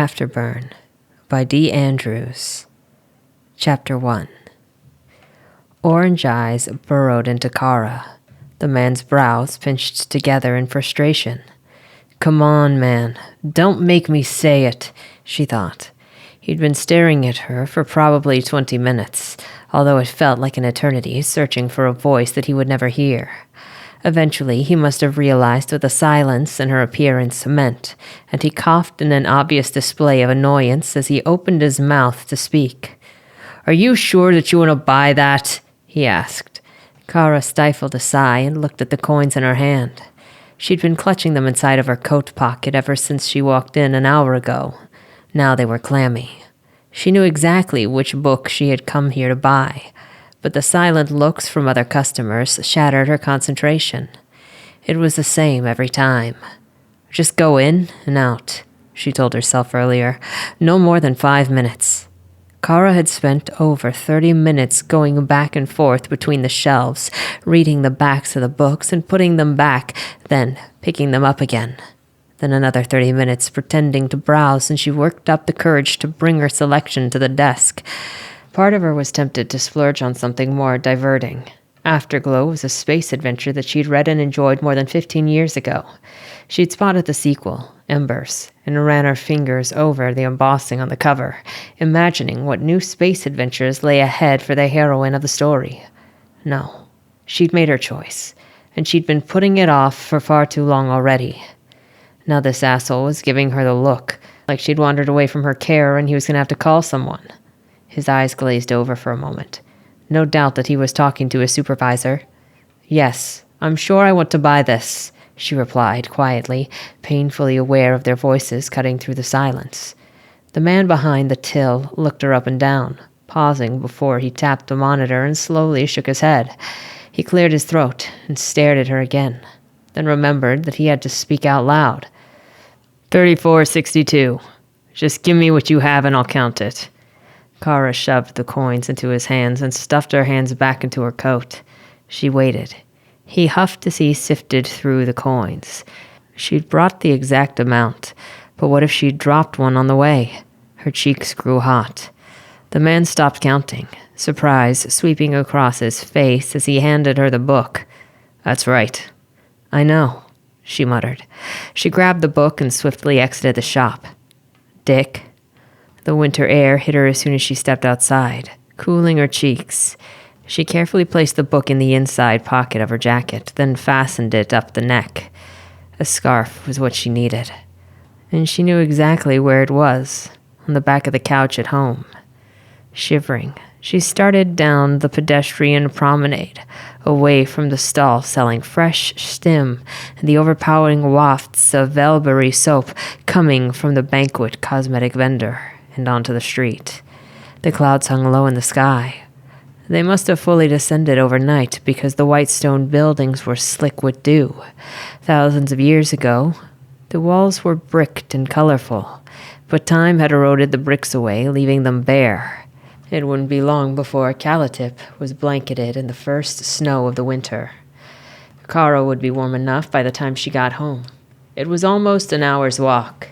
Afterburn by D. Andrews. Chapter 1. Orange eyes burrowed into Kara. The man's brows pinched together in frustration. "Come on, man. Don't make me say it," she thought. He'd been staring at her for probably 20 minutes, although it felt like an eternity, searching for a voice that he would never hear. Eventually, he must have realized what the silence and her appearance meant, and he coughed in an obvious display of annoyance as he opened his mouth to speak. "Are you sure that you want to buy that?" he asked. Kara stifled a sigh and looked at the coins in her hand. She'd been clutching them inside of her coat pocket ever since she walked in an hour ago. Now they were clammy. She knew exactly which book she had come here to buy, but the silent looks from other customers shattered her concentration. It was the same every time. "Just go in and out," she told herself earlier. "No more than 5 minutes." Kara had spent over 30 minutes going back and forth between the shelves, reading the backs of the books and putting them back, then picking them up again. Then another 30 minutes pretending to browse, and she worked up the courage to bring her selection to the desk. Part of her was tempted to splurge on something more diverting. Afterglow was a space adventure that she'd read and enjoyed more than 15 years ago. She'd spotted the sequel, Embers, and ran her fingers over the embossing on the cover, imagining what new space adventures lay ahead for the heroine of the story. No, she'd made her choice, and she'd been putting it off for far too long already. Now this asshole was giving her the look, like she'd wandered away from her care and he was going to have to call someone. His eyes glazed over for a moment. No doubt that he was talking to his supervisor. "Yes, I'm sure I want to buy this," she replied quietly, painfully aware of their voices cutting through the silence. The man behind the till looked her up and down, pausing before he tapped the monitor and slowly shook his head. He cleared his throat and stared at her again, then remembered that he had to speak out loud. "$34.62. Just give me what you have and I'll count it." Kara shoved the coins into his hands and stuffed her hands back into her coat. She waited. He huffed as he sifted through the coins. She'd brought the exact amount, but what if she'd dropped one on the way? Her cheeks grew hot. The man stopped counting, surprise sweeping across his face as he handed her the book. "That's right. I know," she muttered. She grabbed the book and swiftly exited the shop. "Dick." The winter air hit her as soon as she stepped outside, cooling her cheeks. She carefully placed the book in the inside pocket of her jacket, then fastened it up the neck. A scarf was what she needed, and she knew exactly where it was, on the back of the couch at home. Shivering, she started down the pedestrian promenade, away from the stall selling fresh stim and the overpowering wafts of elberry soap coming from the banquet cosmetic vendor, and onto the street. The clouds hung low in the sky. They must have fully descended overnight because the white stone buildings were slick with dew. Thousands of years ago, the walls were bricked and colorful, but time had eroded the bricks away, leaving them bare. It wouldn't be long before Calatip was blanketed in the first snow of the winter. Kara would be warm enough by the time she got home. It was almost an hour's walk.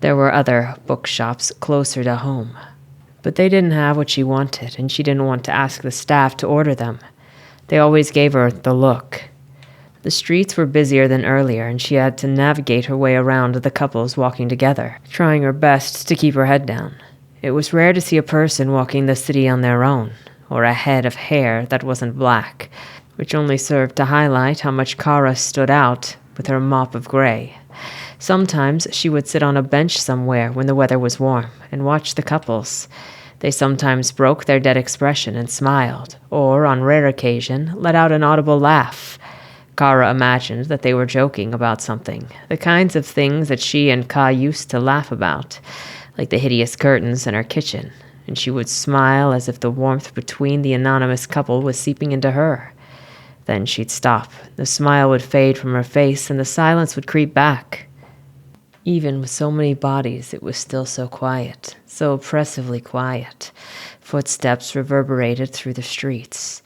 There were other bookshops closer to home, but they didn't have what she wanted, and she didn't want to ask the staff to order them. They always gave her the look. The streets were busier than earlier, and she had to navigate her way around the couples walking together, trying her best to keep her head down. It was rare to see a person walking the city on their own, or a head of hair that wasn't black, which only served to highlight how much Kara stood out with her mop of gray. Sometimes she would sit on a bench somewhere when the weather was warm and watch the couples. They sometimes broke their dead expression and smiled, or, on rare occasion, let out an audible laugh. Kara imagined that they were joking about something, the kinds of things that she and Ka used to laugh about, like the hideous curtains in her kitchen, and she would smile as if the warmth between the anonymous couple was seeping into her. Then she'd stop, the smile would fade from her face, and the silence would creep back. Even with so many bodies, it was still so quiet, so oppressively quiet. Footsteps reverberated through the streets.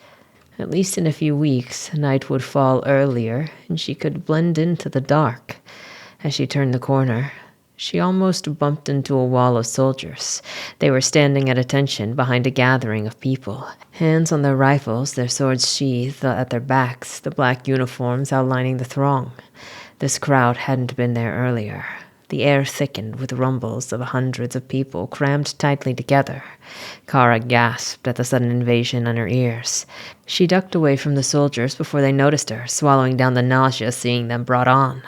At least in a few weeks, night would fall earlier, and she could blend into the dark. As she turned the corner, She almost bumped into a wall of soldiers. They were standing at attention behind a gathering of people, hands on their rifles, their swords sheathed at their backs, the black uniforms outlining the throng. This crowd hadn't been there earlier. The air thickened with rumbles of hundreds of people crammed tightly together. Kara gasped at the sudden invasion on her ears. She ducked away from the soldiers before they noticed her, swallowing down the nausea seeing them brought on.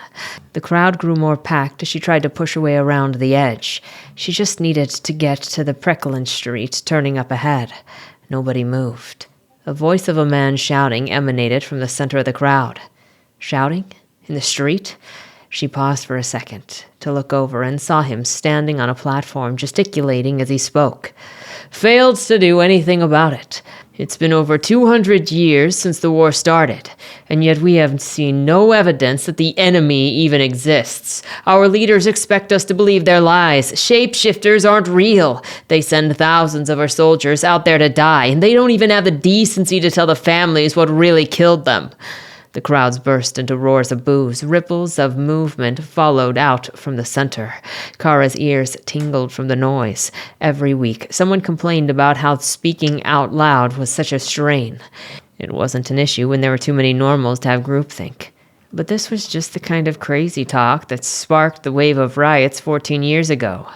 The crowd grew more packed as she tried to push her way around the edge. She just needed to get to the Precklin Street, turning up ahead. Nobody moved. A voice of a man shouting emanated from the center of the crowd. Shouting? In the street? She paused for a second to look over and saw him standing on a platform gesticulating as he spoke. Failed to do anything about it. It's been over 200 years since the war started, and yet we have seen no evidence that the enemy even exists. Our leaders expect us to believe their lies. Shapeshifters aren't real. They send thousands of our soldiers out there to die, and they don't even have the decency to tell the families what really killed them. The crowds burst into roars of boos. Ripples of movement followed out from the center. Kara's ears tingled from the noise. Every week, someone complained about how speaking out loud was such a strain. It wasn't an issue when there were too many normals to have groupthink. But this was just the kind of crazy talk that sparked the wave of riots 14 years ago.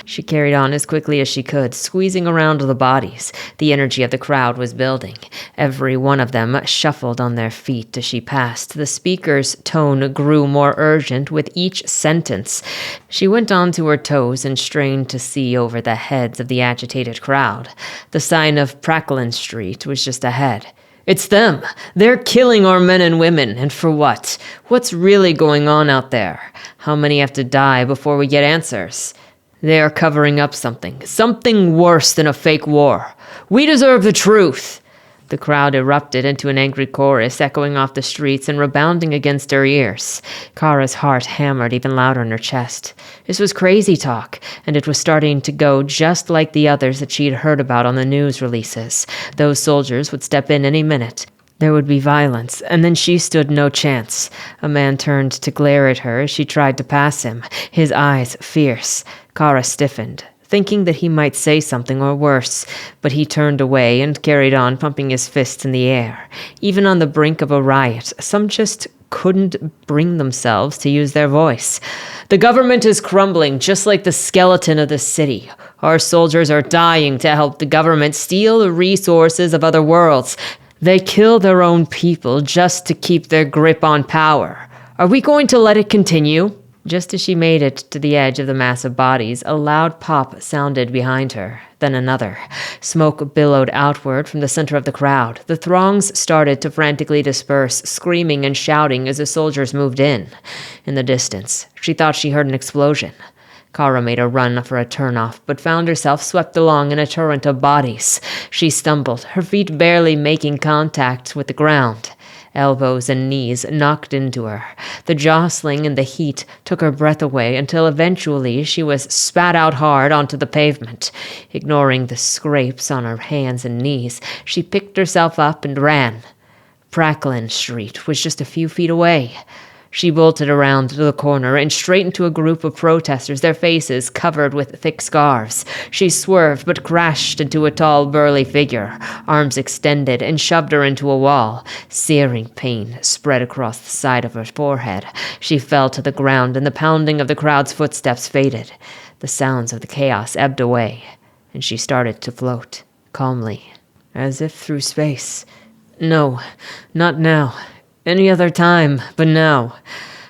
She carried on as quickly as she could, squeezing around the bodies. The energy of the crowd was building. Every one of them shuffled on their feet as she passed. The speaker's tone grew more urgent with each sentence. She went on to her toes and strained to see over the heads of the agitated crowd. The sign of Precklin Street was just ahead. It's them. They're killing our men and women. And for what? What's really going on out there? How many have to die before we get answers? They are covering up something worse than a fake war. We deserve the truth. The crowd erupted into an angry chorus, echoing off the streets and rebounding against her ears. Kara's heart hammered even louder in her chest. This was crazy talk, and it was starting to go just like the others that she'd heard about on the news releases. Those soldiers would step in any minute. There would be violence, and then she stood no chance. A man turned to glare at her as she tried to pass him, his eyes fierce. Kara stiffened, thinking that he might say something or worse, but he turned away and carried on, pumping his fists in the air. Even on the brink of a riot, some just couldn't bring themselves to use their voice. The government is crumbling, just like the skeleton of the city. Our soldiers are dying to help the government steal the resources of other worlds. They kill their own people just to keep their grip on power. Are we going to let it continue? Just as she made it to the edge of the mass of bodies, a loud pop sounded behind her, then another. Smoke billowed outward from the center of the crowd. The throngs started to frantically disperse, screaming and shouting as the soldiers moved in. In the distance, she thought she heard an explosion. Kara made a run for a turnoff, but found herself swept along in a torrent of bodies. She stumbled, her feet barely making contact with the ground. Elbows and knees knocked into her. The jostling and the heat took her breath away until eventually she was spat out hard onto the pavement. Ignoring the scrapes on her hands and knees, she picked herself up and ran. Precklin Street was just a few feet away. She bolted around the corner and straight into a group of protesters, their faces covered with thick scarves. She swerved but crashed into a tall, burly figure. Arms extended and shoved her into a wall. Searing pain spread across the side of her forehead. She fell to the ground and the pounding of the crowd's footsteps faded. The sounds of the chaos ebbed away, and she started to float, calmly, as if through space. No, not now. Any other time, but now.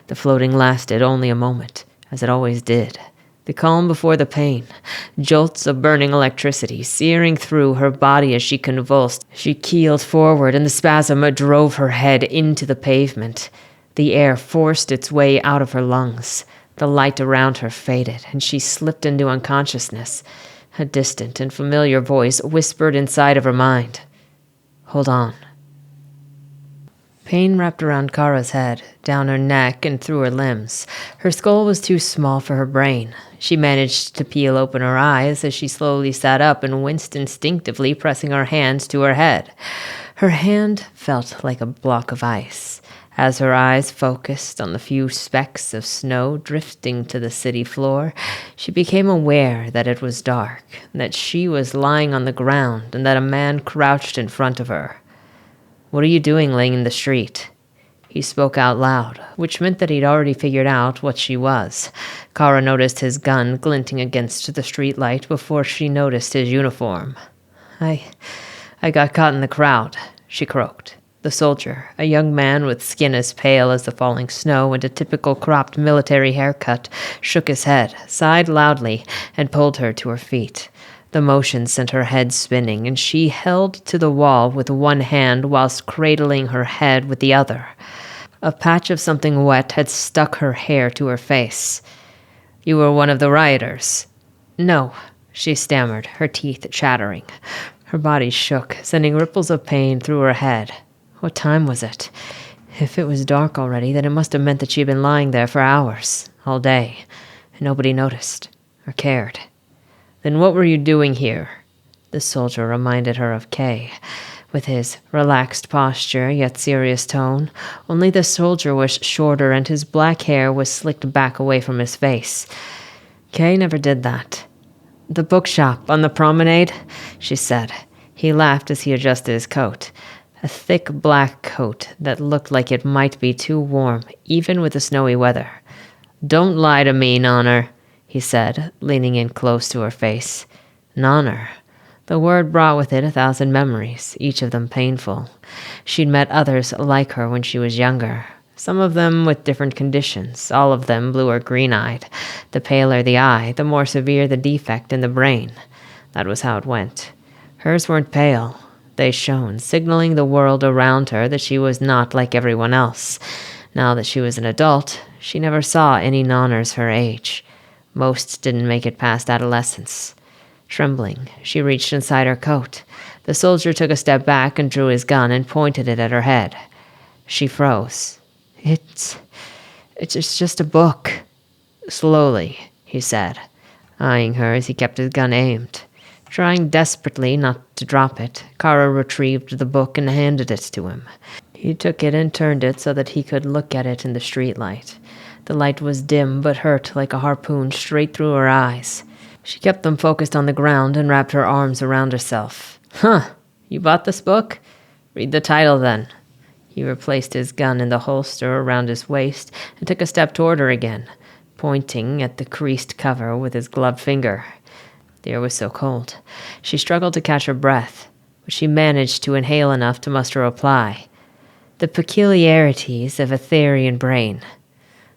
The floating lasted only a moment, as it always did. The calm before the pain. Jolts of burning electricity searing through her body as she convulsed. She keeled forward, and the spasm drove her head into the pavement. The air forced its way out of her lungs. The light around her faded, and she slipped into unconsciousness. A distant and familiar voice whispered inside of her mind. Hold on. Pain wrapped around Kara's head, down her neck and through her limbs. Her skull was too small for her brain. She managed to peel open her eyes as she slowly sat up and winced instinctively, pressing her hand to her head. Her hand felt like a block of ice. As her eyes focused on the few specks of snow drifting to the city floor, she became aware that it was dark, that she was lying on the ground, and that a man crouched in front of her. "What are you doing laying in the street?" He spoke out loud, which meant that he'd already figured out what she was. Kara noticed his gun glinting against the streetlight before she noticed his uniform. I got caught in the crowd," she croaked. The soldier, a young man with skin as pale as the falling snow and a typical cropped military haircut, shook his head, sighed loudly, and pulled her to her feet. The motion sent her head spinning, and she held to the wall with one hand whilst cradling her head with the other. A patch of something wet had stuck her hair to her face. "You were one of the rioters?" "No," she stammered, her teeth chattering. Her body shook, sending ripples of pain through her head. What time was it? If it was dark already, then it must have meant that she had been lying there for hours, all day, and nobody noticed or cared. "Then what were you doing here?" The soldier reminded her of Kay, with his relaxed posture yet serious tone, only the soldier was shorter and his black hair was slicked back away from his face. Kay never did that. "The bookshop on the promenade," she said. He laughed as he adjusted his coat. A thick black coat that looked like it might be too warm, even with the snowy weather. "Don't lie to me, Nonner," he said, leaning in close to her face. Nonner. The word brought with it 1,000 memories, each of them painful. She'd met others like her when she was younger, some of them with different conditions, all of them blue or green-eyed. The paler the eye, the more severe the defect in the brain. That was how it went. Hers weren't pale. They shone, signaling the world around her that she was not like everyone else. Now that she was an adult, she never saw any nonners her age. Most didn't make it past adolescence. Trembling, she reached inside her coat. The soldier took a step back and drew his gun and pointed it at her head. She froze. It's just a book." "Slowly," he said, eyeing her as he kept his gun aimed. Trying desperately not to drop it, Kara retrieved the book and handed it to him. He took it and turned it so that he could look at it in the streetlight. The light was dim but hurt like a harpoon straight through her eyes. She kept them focused on the ground and wrapped her arms around herself. "Huh, you bought this book? Read the title then." He replaced his gun in the holster around his waist and took a step toward her again, pointing at the creased cover with his gloved finger. The air was so cold. She struggled to catch her breath, but she managed to inhale enough to muster a reply. "The peculiarities of a Therian brain."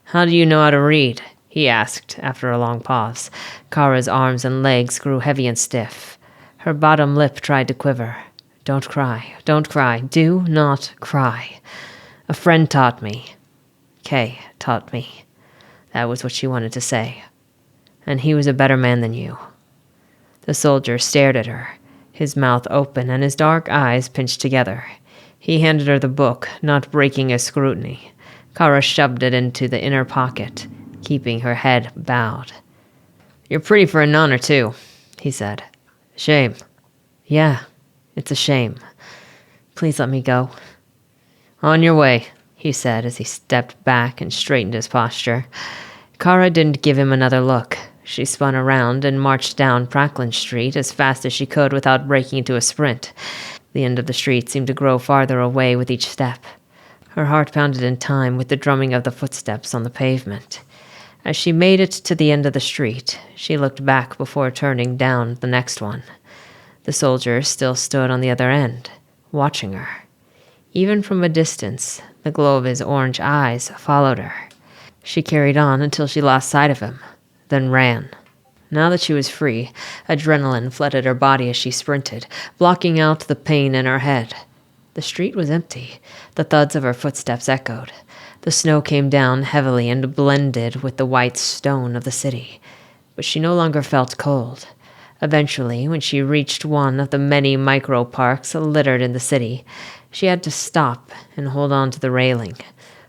"How do you know how to read?" he asked after a long pause. Kara's arms and legs grew heavy and stiff. Her bottom lip tried to quiver. Don't cry. Do not cry. "A friend taught me. Kay taught me." That was what she wanted to say. "And he was a better man than you." The soldier stared at her, his mouth open and his dark eyes pinched together. He handed her the book, not breaking his scrutiny. Kara shoved it into the inner pocket, keeping her head bowed. "You're pretty for a nonner, too," he said. "Shame." "Yeah, it's a shame. Please let me go." "On your way," he said as he stepped back and straightened his posture. Kara didn't give him another look. She spun around and marched down Pracklin Street as fast as she could without breaking into a sprint. The end of the street seemed to grow farther away with each step. Her heart pounded in time with the drumming of the footsteps on the pavement. As she made it to the end of the street, she looked back before turning down the next one. The soldier still stood on the other end, watching her. Even from a distance, the glow of his orange eyes followed her. She carried on until she lost sight of him, then ran. Now that she was free, adrenaline flooded her body as she sprinted, blocking out the pain in her head. The street was empty. The thuds of her footsteps echoed. The snow came down heavily and blended with the white stone of the city. But she no longer felt cold. Eventually, when she reached one of the many micro-parks littered in the city, she had to stop and hold on to the railing.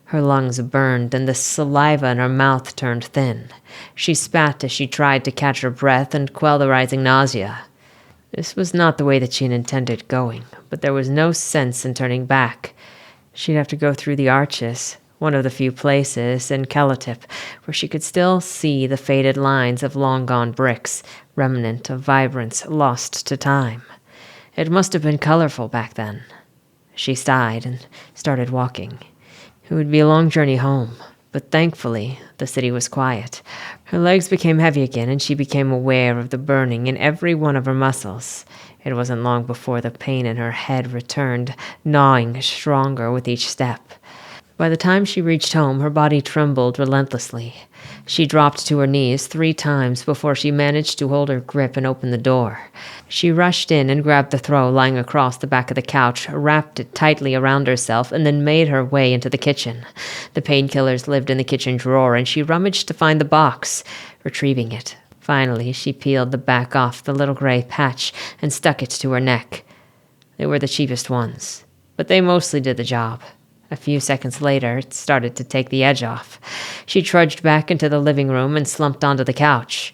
Her lungs burned and the saliva in her mouth turned thin. She spat as she tried to catch her breath and quell the rising nausea. This was not the way that she had intended going, but there was no sense in turning back. She'd have to go through the arches, one of the few places in Kelatip where she could still see the faded lines of long-gone bricks, remnant of vibrance lost to time. It must have been colorful back then. She sighed and started walking. It would be a long journey home, but thankfully the city was quiet. Her legs became heavy again, and she became aware of the burning in every one of her muscles. It wasn't long before the pain in her head returned, gnawing stronger with each step. By the time she reached home, her body trembled relentlessly. She dropped to her knees 3 times before she managed to hold her grip and open the door. She rushed in and grabbed the throw lying across the back of the couch, wrapped it tightly around herself, and then made her way into the kitchen. The painkillers lived in the kitchen drawer, and she rummaged to find the box, retrieving it. Finally, she peeled the back off the little gray patch and stuck it to her neck. They were the cheapest ones, but they mostly did the job. A few seconds later, it started to take the edge off. She trudged back into the living room and slumped onto the couch.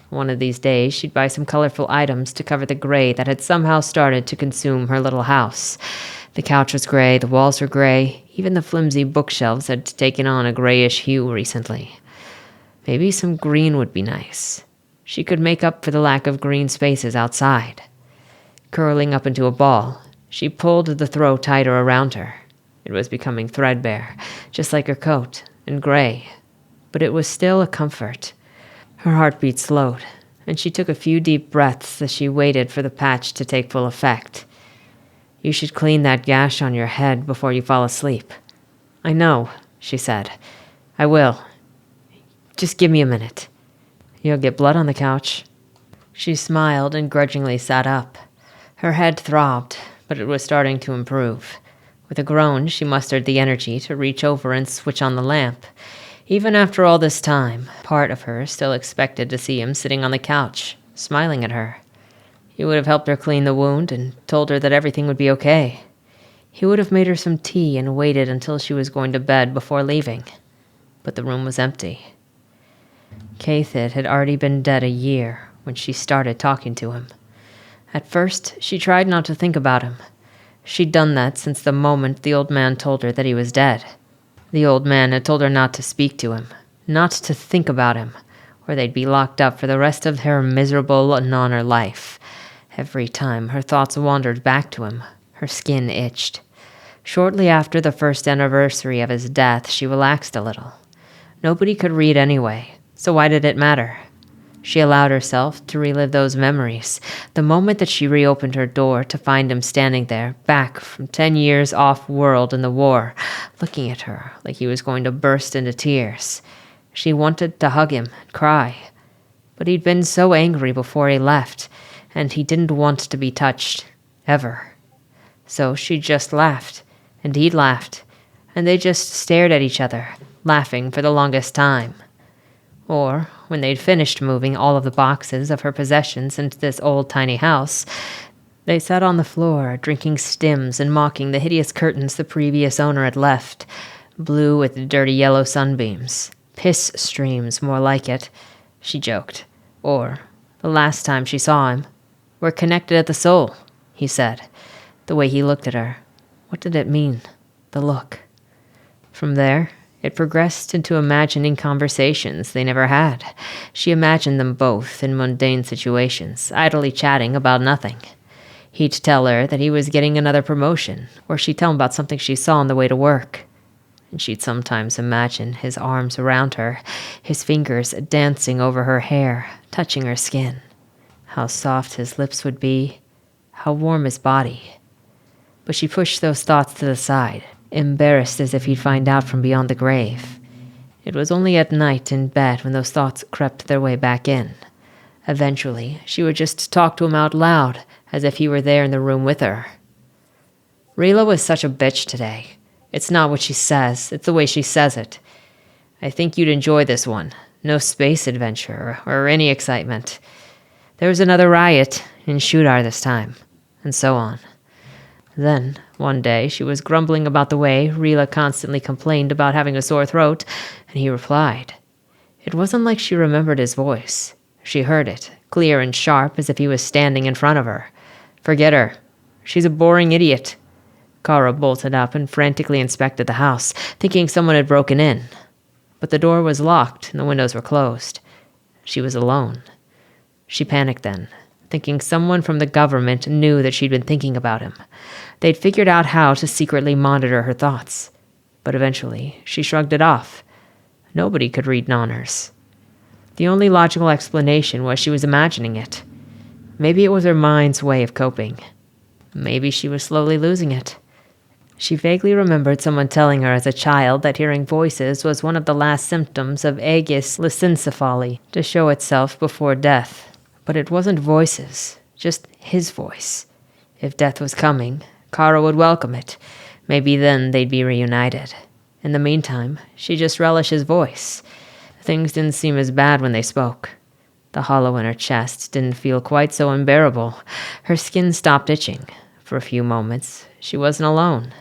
One of these days, she'd buy some colorful items to cover the gray that had somehow started to consume her little house. The couch was gray, the walls were gray, even the flimsy bookshelves had taken on a grayish hue recently. Maybe some green would be nice. She could make up for the lack of green spaces outside. Curling up into a ball, she pulled the throw tighter around her. It was becoming threadbare, just like her coat, and gray. But it was still a comfort. Her heartbeat slowed, and she took a few deep breaths as she waited for the patch to take full effect. "You should clean that gash on your head before you fall asleep." "I know," she said. "I will. Just give me a minute." "You'll get blood on the couch." She smiled and grudgingly sat up. Her head throbbed, but it was starting to improve. With a groan, she mustered the energy to reach over and switch on the lamp. Even after all this time, part of her still expected to see him sitting on the couch, smiling at her. He would have helped her clean the wound and told her that everything would be okay. He would have made her some tea and waited until she was going to bed before leaving. But the room was empty. Caithid had already been dead a year when she started talking to him. At first, she tried not to think about him. She'd done that since the moment the old man told her that he was dead. The old man had told her not to speak to him, not to think about him, or they'd be locked up for the rest of her miserable non-her life. Every time her thoughts wandered back to him, her skin itched. Shortly after the first anniversary of his death, she relaxed a little. Nobody could read anyway, so why did it matter? She allowed herself to relive those memories, the moment that she reopened her door to find him standing there, back from 10 years off-world in the war, looking at her like he was going to burst into tears. She wanted to hug him and cry, but he'd been so angry before he left, and he didn't want to be touched, ever. So she just laughed, and he'd laughed, and they just stared at each other, laughing for the longest time. Or, when they'd finished moving all of the boxes of her possessions into this old tiny house, they sat on the floor, drinking stims and mocking the hideous curtains the previous owner had left, blue with dirty yellow sunbeams. Piss streams, more like it, she joked. Or, the last time she saw him, "We're connected at the soul," he said. The way he looked at her. What did it mean? The look. From there, it progressed into imagining conversations they never had. She imagined them both in mundane situations, idly chatting about nothing. He'd tell her that he was getting another promotion, or she'd tell him about something she saw on the way to work. And she'd sometimes imagine his arms around her, his fingers dancing over her hair, touching her skin. How soft his lips would be, how warm his body. But she pushed those thoughts to the side, embarrassed as if he'd find out from beyond the grave. It was only at night in bed when those thoughts crept their way back in. Eventually, she would just talk to him out loud, as if he were there in the room with her. "Rila was such a bitch today. It's not what she says, it's the way she says it. I think you'd enjoy this one. No space adventure or any excitement. There was another riot in Shudar this time," and so on. Then, one day, she was grumbling about the way Rila constantly complained about having a sore throat, and he replied. It wasn't like she remembered his voice. She heard it, clear and sharp, as if he was standing in front of her. "Forget her. She's a boring idiot." Kara bolted up and frantically inspected the house, thinking someone had broken in. But the door was locked and the windows were closed. She was alone. She panicked then, thinking someone from the government knew that she'd been thinking about him. They'd figured out how to secretly monitor her thoughts. But eventually, she shrugged it off. Nobody could read Nonners. The only logical explanation was she was imagining it. Maybe it was her mind's way of coping. Maybe she was slowly losing it. She vaguely remembered someone telling her as a child that hearing voices was one of the last symptoms of aegis lysencephaly, to show itself before death. But it wasn't voices, just his voice. If death was coming, Kara would welcome it. Maybe then they'd be reunited. In the meantime, she just relished his voice. Things didn't seem as bad when they spoke. The hollow in her chest didn't feel quite so unbearable. Her skin stopped itching. For a few moments, she wasn't alone.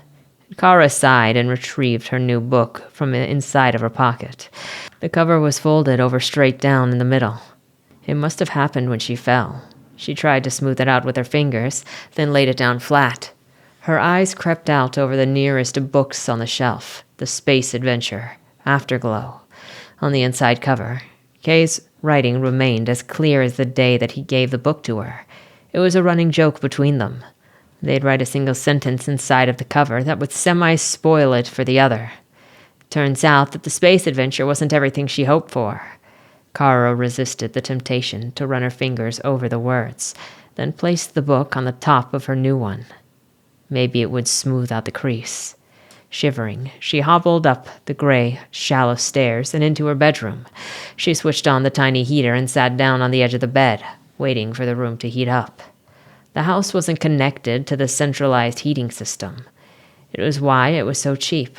Kara sighed and retrieved her new book from the inside of her pocket. The cover was folded over straight down in the middle. It must have happened when she fell. She tried to smooth it out with her fingers, then laid it down flat. Her eyes crept out over the nearest books on the shelf, the Space Adventure, Afterglow. On the inside cover, Kay's writing remained as clear as the day that he gave the book to her. It was a running joke between them. They'd write a single sentence inside of the cover that would semi-spoil it for the other. Turns out that the Space Adventure wasn't everything she hoped for. Kara resisted the temptation to run her fingers over the words, then placed the book on the top of her new one. Maybe it would smooth out the crease. Shivering, she hobbled up the gray, shallow stairs and into her bedroom. She switched on the tiny heater and sat down on the edge of the bed, waiting for the room to heat up. The house wasn't connected to the centralized heating system. It was why it was so cheap,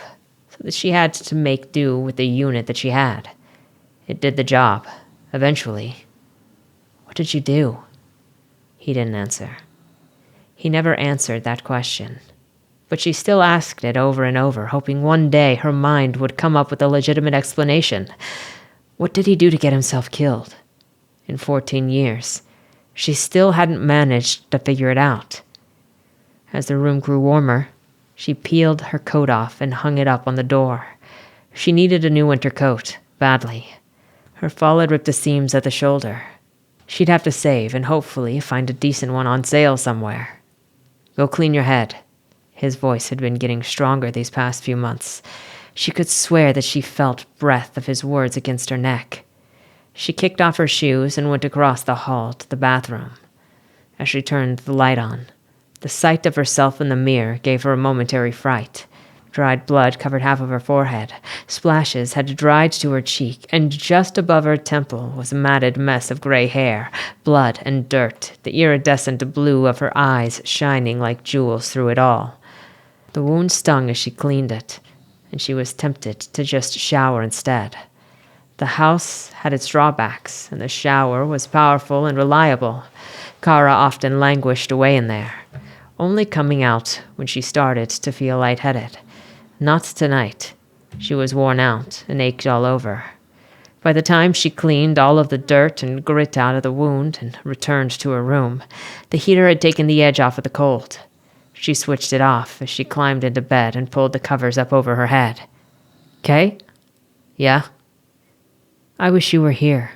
so that she had to make do with the unit that she had. It did the job, eventually. "What did you do?" He didn't answer. He never answered that question. But she still asked it over and over, hoping one day her mind would come up with a legitimate explanation. What did he do to get himself killed? In 14 years, she still hadn't managed to figure it out. As the room grew warmer, she peeled her coat off and hung it up on the door. She needed a new winter coat, badly. Her fall had ripped the seams at the shoulder. She'd have to save and hopefully find a decent one on sale somewhere. "Go clean your head." His voice had been getting stronger these past few months. She could swear that she felt breath of his words against her neck. She kicked off her shoes and went across the hall to the bathroom. As she turned the light on, the sight of herself in the mirror gave her a momentary fright. Dried blood covered half of her forehead. Splashes had dried to her cheek, and just above her temple was a matted mess of gray hair, blood and dirt, the iridescent blue of her eyes shining like jewels through it all. The wound stung as she cleaned it, and she was tempted to just shower instead. The house had its drawbacks, and the shower was powerful and reliable. Kara often languished away in there, only coming out when she started to feel lightheaded. Not tonight. She was worn out and ached all over. By the time she cleaned all of the dirt and grit out of the wound and returned to her room, the heater had taken the edge off of the cold. She switched it off as she climbed into bed and pulled the covers up over her head. "Kay?" "Yeah?" "I wish you were here."